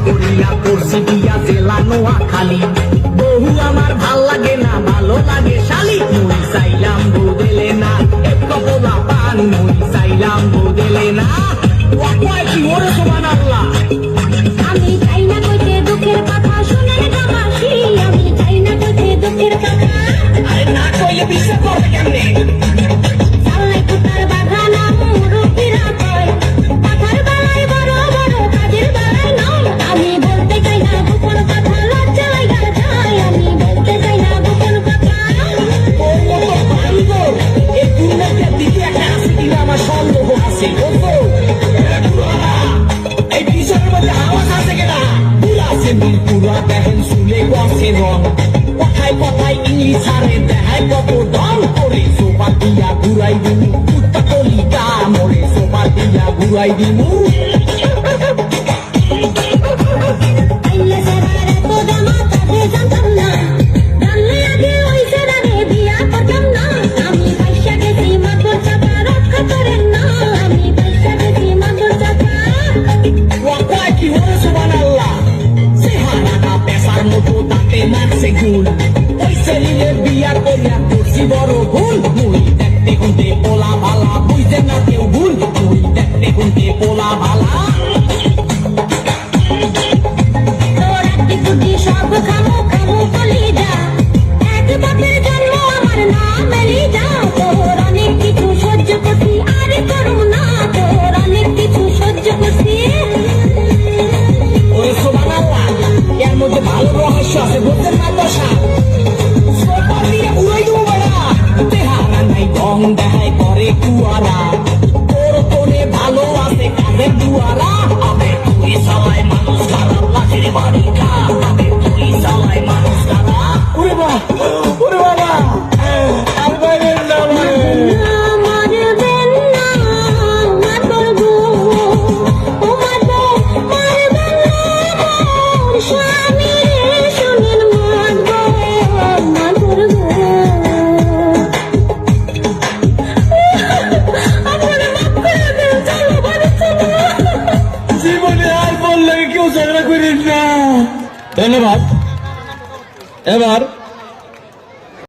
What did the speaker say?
করিয়া করছি দিয়া জেলা নোয়াখালী। বহু আমার ভাল লাগে না, ভালো লাগে শালি। মুই চাইলাম বদলে না, একটু পোলা পান মুই চাইলাম বদলে না। কি ওরে সুবহানাল্লাহ। আমি চাই না কইতে দুঃখের কথা, শুনেন জামাসি আমি চাই না কইতে দুঃখের কথা। আরে না কইলে বিশ্বাস করবে কেমনে? চালাই কুতার বাগানা মুরব্বিরা কয়, কথার বেলায় বড় বড় কাজের বেলায় নয়। আমি বলতে চাই না গোপন কথা, লজ্জা লাগা যায়। আমি বলতে চাই না গোপন কথা। ওর মতো বান্দর এই দুনিয়াতে দ্বিতীয় একটা আছে কিনা আমার সন্দেহ আছে। এই পিছনের মধ্যে আওয়াজ আছে কেনা? বুড়া আছে মিরপুরা দেখেন চুলে গছে রং, কথায় কথায় ইংলিশ ছাড়ে দেখায় কত ঢং করে। সোপা দিয়া ঘুরাই দিমু কুত্তা কলিকা মরে, সোপা দিয়া ঘুরাই দিমু। আইলে সেবার এত জামা কাজে জানতাম না, জানলে আগে ওই সেরারে বিয়া করতাম না। আমি পয়সা গেছি মাদুর চাপা, রক্ষা করেন না। আমি পয়সা গেছি মাদুর চাপা। ওয়াকায় কি ওরে সুবহানাল্লাহ। চেহারাটা পেশার মতো তাতে মারছে গুল, ওই ছেলে বিয়া করিয়া করছি বড় ভুল। মুই দেখতে গুনতে পোলা ভালা, বুঝতে না কেউ ভুল। মুই দেখতে গুনতে পোলা ভালা। তোর একটি বুদ্ধি সব খামো খামো কলিজা, এক বাপের জন্ম আমার নাম এলিজা। তোর অনেক কিছু সহ্য করছি, আরে করুম না। তোর অনেক কিছু সহ্য করছি। ওরে সুবহানাল্লাহ, এর মধ্যে ভালো রহস্য আছে, বুঝতেন না দশা। সোপা দিয়ে উড়াই দেবো বেড়া। চেহারা নাই ঢং দেখায় করে কুয়ারা, তোর কোনে ভালো আছে কাদের দুয়ারা। আবে তুই সবাই মানুষ খারাপ, লাঠির বাড়ি খা। আবে তুই সবাই মানুষ খারাপ। ওরে বাবা, ওরে বাবা, আর বাইরের না মারবেন না, মারবো। ও মারবো, মারবেন না মোর স্বামী রে, শুনেন মারবো, মারবো। আপনারা মাফ করে দেন, চলো বাড়ি চলো। জীবনে আর বললে কেউ ঝগড়া করিস না। ধন্যবাদ। এবার